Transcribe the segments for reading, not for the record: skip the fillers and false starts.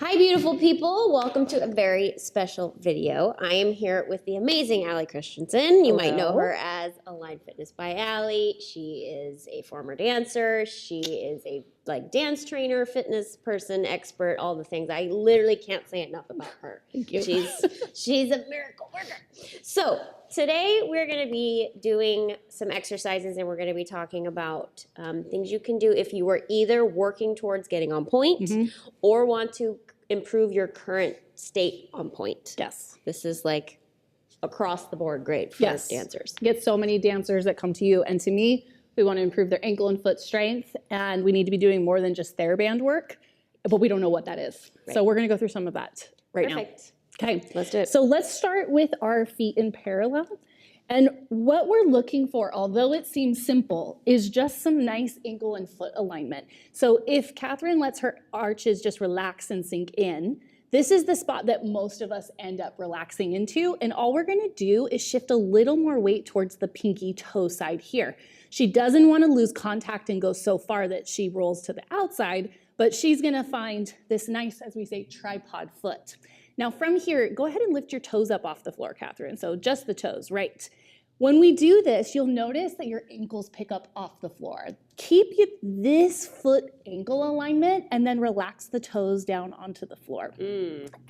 Hi, beautiful people. Welcome to a very special video. I am here with the amazing Allie Christensen. You might know her as Align Fitness by Allie. She is a former dancer. She is a dance trainer, fitness person, expert, all the things. I literally can't say enough about her. Thank you. She's a miracle worker. So today we're going to be doing some exercises and we're going to be talking about things you can do if you are either working towards getting on point or want to improve your current state on point. Yes. This is like across the board great for dancers. You get so many dancers that come to you, and to me, we want to improve their ankle and foot strength, and we need to be doing more than just TheraBand work, but we don't know what that is. Right. So we're going to go through some of that now. Okay, let's do it. So let's start with our feet in parallel. And what we're looking for, although it seems simple, is just some nice ankle and foot alignment. So if Kathryn lets her arches just relax and sink in, this is the spot that most of us end up relaxing into. And all we're gonna do is shift a little more weight towards the pinky toe side here. She doesn't wanna lose contact and go so far that she rolls to the outside, but she's gonna find this nice, as we say, tripod foot. Now from here, go ahead and lift your toes up off the floor, Kathryn. So just the toes, right? When we do this, you'll notice that your ankles pick up off the floor. Keep this foot ankle alignment and then relax the toes down onto the floor.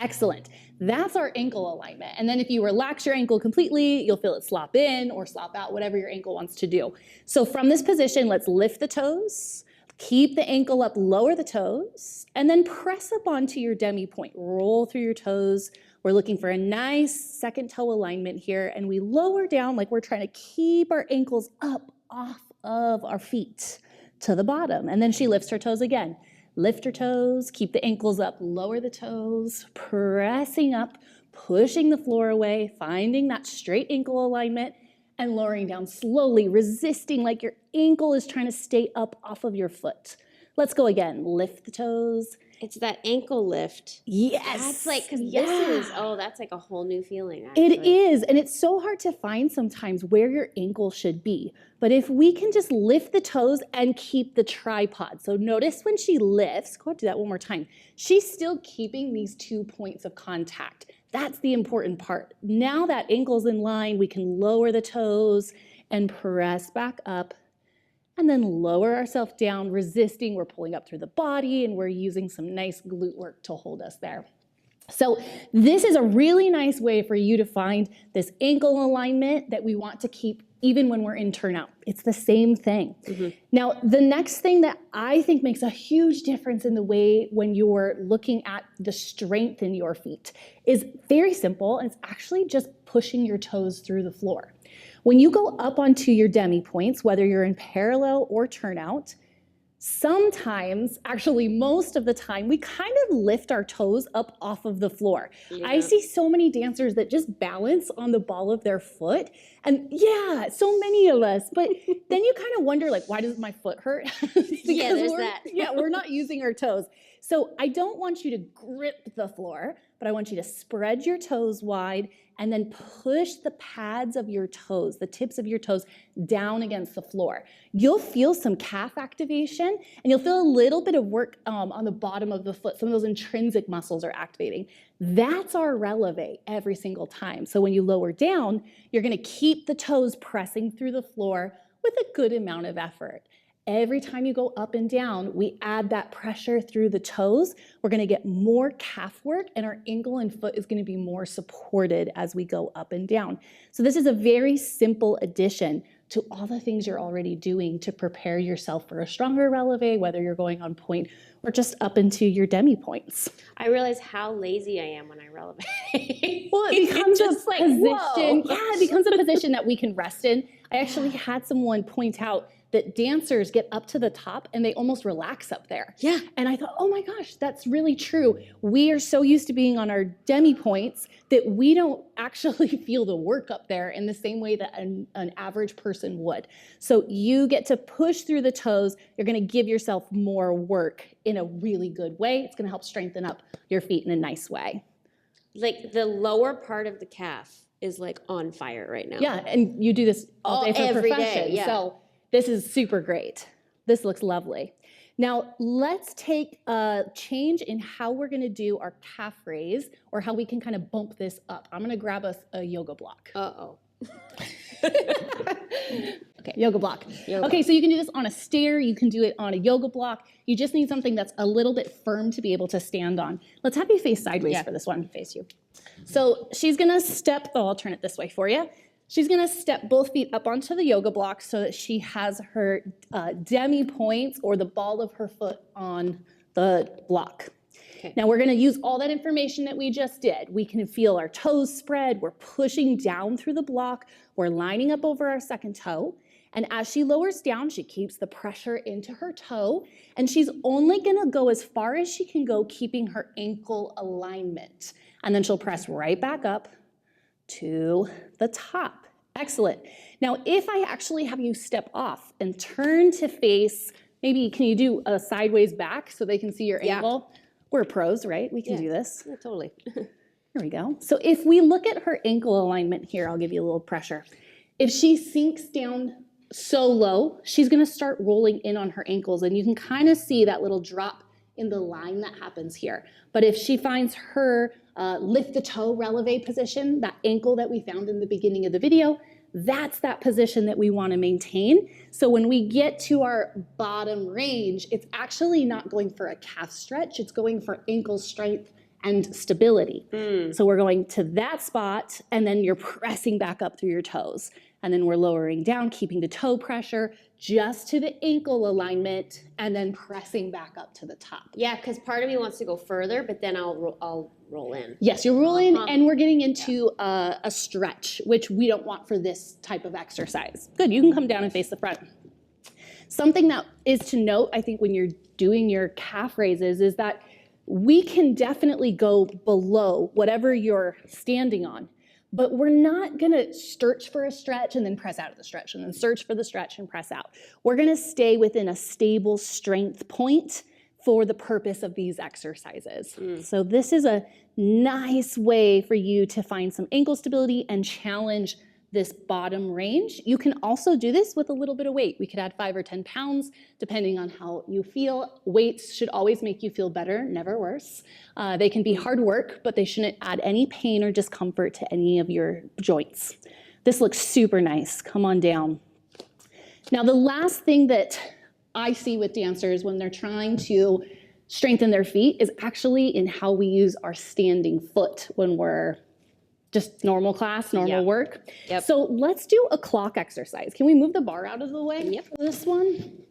Excellent. That's our ankle alignment. And then if you relax your ankle completely, you'll feel it slop in or slop out, whatever your ankle wants to do. So from this position, let's lift the toes. Keep the ankle up, lower the toes, and then press up onto your demi point. Roll through your toes. We're looking for a nice second toe alignment here, and we lower down like we're trying to keep our ankles up off of our feet to the bottom. And then she lifts her toes again. Lift her toes, keep the ankles up, lower the toes, pressing up, pushing the floor away, finding that straight ankle alignment, and lowering down slowly, resisting like your ankle is trying to stay up off of your foot. Let's go again. Lift the toes. It's that ankle lift. Yes. That's like, because this is, that's like a whole new feeling, actually. It is, and it's so hard to find sometimes where your ankle should be. But if we can just lift the toes and keep the tripod. So notice when she lifts, go ahead and do that one more time. She's still keeping these 2 points of contact. That's the important part. Now that ankle's in line, we can lower the toes and press back up and then lower ourselves down, resisting. We're pulling up through the body and we're using some nice glute work to hold us there. So this is a really nice way for you to find this ankle alignment that we want to keep even when we're in turnout. It's the same thing. Now, the next thing that I think makes a huge difference in the way when you're looking at the strength in your feet is very simple, and it's actually just pushing your toes through the floor. When you go up onto your demi points, whether you're in parallel or turnout, sometimes, actually most of the time, we kind of lift our toes up off of the floor. I see so many dancers that just balance on the ball of their foot. And so many of us, but then you kind of wonder, like, why does my foot hurt? There's that. We're not using our toes. So I don't want you to grip the floor, but I want you to spread your toes wide and then push the pads of your toes, the tips of your toes, down against the floor. You'll feel some calf activation, and you'll feel a little bit of work on the bottom of the foot. Some of those intrinsic muscles are activating. That's our releve every single time. So when you lower down, you're gonna keep the toes pressing through the floor with a good amount of effort. Every time you go up and down, we add that pressure through the toes. We're gonna get more calf work, and our ankle and foot is gonna be more supported as we go up and down. So this is a very simple addition to all the things you're already doing to prepare yourself for a stronger releve, whether you're going on point or just up into your demi points. I realize how lazy I am when I releve. Well, it becomes a position. It becomes a position that we can rest in. I actually had someone point out that dancers get up to the top and they almost relax up there. And I thought, oh my gosh, that's really true. We are so used to being on our demi points that we don't actually feel the work up there in the same way that an average person would. So you get to push through the toes. You're gonna give yourself more work in a really good way. It's gonna help strengthen up your feet in a nice way. Like the lower part of the calf is like on fire right now. Yeah, and you do this all day for every profession. day, So this is super great. This looks lovely. Now, let's take a change in how we're gonna do our calf raise, or how we can kind of bump this up. I'm gonna grab us a yoga block. Uh-oh. Okay, yoga block. Okay, so you can do this on a stair, you can do it on a yoga block. You just need something that's a little bit firm to be able to stand on. Let's have you face sideways for this one. Face you. So she's gonna step, I'll turn it this way for you. She's gonna step both feet up onto the yoga block so that she has her demi points, or the ball of her foot, on the block. Okay. Now we're gonna use all that information that we just did. We can feel our toes spread, we're pushing down through the block, we're lining up over our second toe, and as she lowers down, she keeps the pressure into her toe, and she's only gonna go as far as she can go, keeping her ankle alignment. And then she'll press right back up to the top. Excellent. Now, if I actually have you step off and turn to face, maybe can you do a sideways back so they can see your ankle? We're pros, right? We can do this. Yeah, totally. There we go. So if we look at her ankle alignment here, I'll give you a little pressure. If she sinks down so low, she's gonna start rolling in on her ankles, and you can kind of see that little drop in the line that happens here. But if she finds her lift the toe releve position, that ankle that we found in the beginning of the video, that's that position that we want to maintain. So when we get to our bottom range, it's actually not going for a calf stretch, it's going for ankle strength and stability. So we're going to that spot, and then you're pressing back up through your toes. And then we're lowering down, keeping the toe pressure just to the ankle alignment, and then pressing back up to the top. Yeah, because part of me wants to go further, but then I'll roll in. Yes, you're rolling, and we're getting into a stretch, which we don't want for this type of exercise. Good, you can come down and face the front. Something that is to note, I think, when you're doing your calf raises is that we can definitely go below whatever you're standing on, but we're not gonna search for a stretch and then press out of the stretch and then search for the stretch and press out. We're gonna stay within a stable strength point for the purpose of these exercises. So this is a nice way for you to find some ankle stability and challenge this bottom range. You can also do this with a little bit of weight. We could add 5 or 10 pounds, depending on how you feel. Weights should always make you feel better, never worse. They can be hard work, but they shouldn't add any pain or discomfort to any of your joints. This looks super nice. Come on down. Now, the last thing that I see with dancers when they're trying to strengthen their feet is actually in how we use our standing foot when we're just normal class, normal work. So let's do a clock exercise. Can we move the bar out of the way for this one?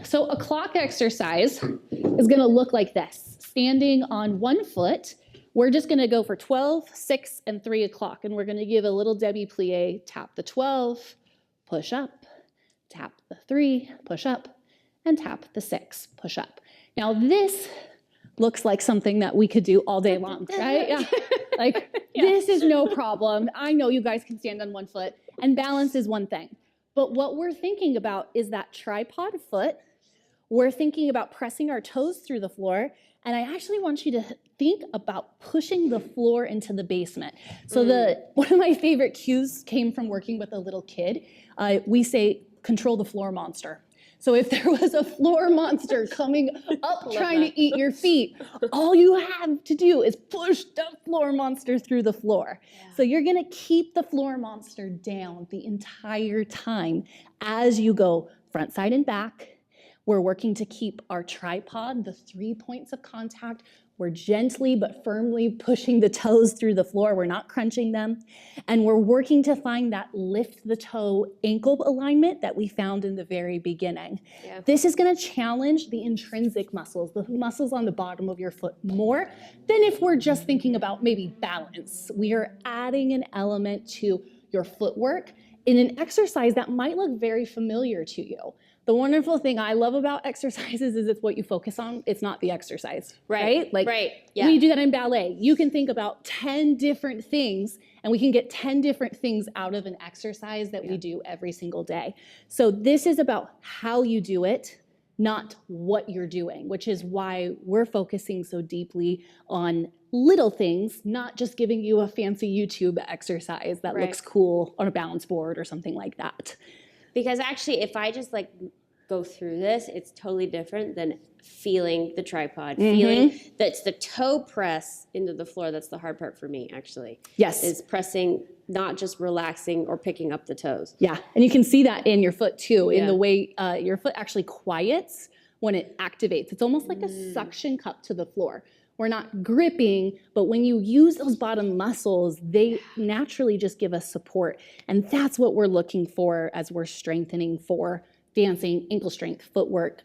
So a clock exercise is gonna look like this. Standing on one foot, we're just gonna go for 12, 6, and 3 o'clock, and we're gonna give a little demi plie, tap the 12, push up, tap the 3, push up, and tap the 6, push up. Now this looks like something that we could do all day long, right? Yeah. Like, this is no problem. I know you guys can stand on one foot, and balance is one thing. But what we're thinking about is that tripod foot. We're thinking about pressing our toes through the floor, and I actually want you to think about pushing the floor into the basement. So one of my favorite cues came from working with a little kid. We say, control the floor monster. So if there was a floor monster coming up trying to eat your feet, all you have to do is push the floor monster through the floor. So you're gonna keep the floor monster down the entire time as you go front, side, and back. We're working to keep our tripod, the 3 points of contact. We're gently but firmly pushing the toes through the floor. We're not crunching them. And we're working to find that lift the toe ankle alignment that we found in the very beginning. This is gonna challenge the intrinsic muscles, the muscles on the bottom of your foot, more than if we're just thinking about maybe balance. We are adding an element to your footwork in an exercise that might look very familiar to you. The wonderful thing I love about exercises is it's what you focus on. It's not the exercise, right? Like, we do that in ballet. You can think about 10 different things, and we can get 10 different things out of an exercise that we do every single day. So this is about how you do it, not what you're doing, which is why we're focusing so deeply on little things, not just giving you a fancy YouTube exercise that looks cool on a balance board or something like that. Because actually, if I just like go through this, it's totally different than feeling the tripod, feeling that's the toe press into the floor. That's the hard part for me, actually. Yes. Is pressing, not just relaxing or picking up the toes. Yeah, and you can see that in your foot too, in the way your foot actually quiets when it activates. It's almost like a suction cup to the floor. We're not gripping, but when you use those bottom muscles, they naturally just give us support. And that's what we're looking for as we're strengthening for dancing, ankle strength, footwork.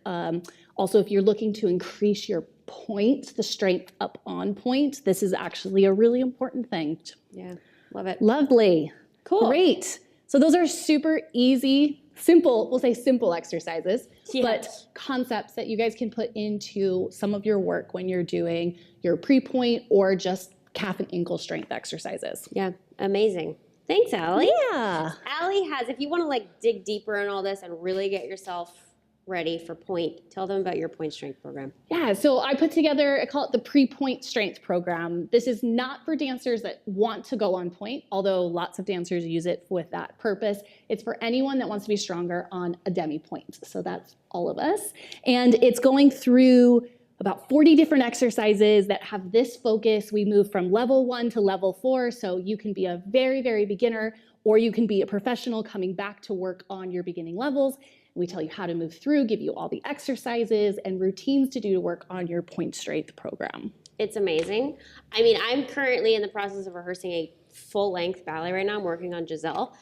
Also, if you're looking to increase your pointe, the strength up on pointe, this is actually a really important thing. Yeah, love it. Lovely. Cool. Great. So those are super easy, simple, we'll say simple exercises, but concepts that you guys can put into some of your work when you're doing your pre-point or just calf and ankle strength exercises. Yeah, amazing. Thanks, Allie. Yeah. Allie has, if you want to like dig deeper in all this and really get yourself ready for Pointe, tell them about your Pointe Strength program. Yeah, so I put together, I call it the pre-point strength program. This is not for dancers that want to go on point, although lots of dancers use it with that purpose. It's for anyone that wants to be stronger on a demi-point. So that's all of us. And it's going through about 40 different exercises that have this focus. We move from level 1 to level 4, so you can be a very, very beginner, or you can be a professional coming back to work on your beginning levels. We tell you how to move through, give you all the exercises and routines to do to work on your Pointe Strength program. It's amazing. I mean, I'm currently in the process of rehearsing a full-length ballet right now. I'm working on Giselle,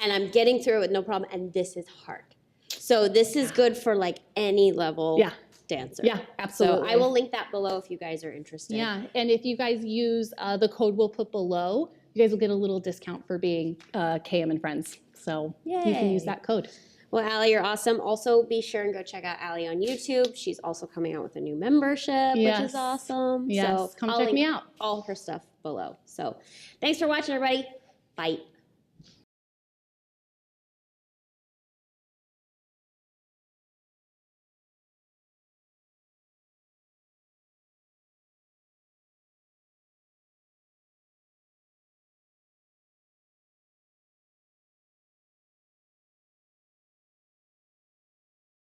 and I'm getting through it with no problem, and this is hard. So this is good for like any level dancer. Yeah, absolutely. So I will link that below if you guys are interested. Yeah, and if you guys use the code we'll put below, you guys will get a little discount for being KM and Friends. So you can use that code. Well, Allie, you're awesome. Also, be sure and go check out Allie on YouTube. She's also coming out with a new membership, which is awesome. Yes, so come check me out. All her stuff below. So thanks for watching, everybody. Bye.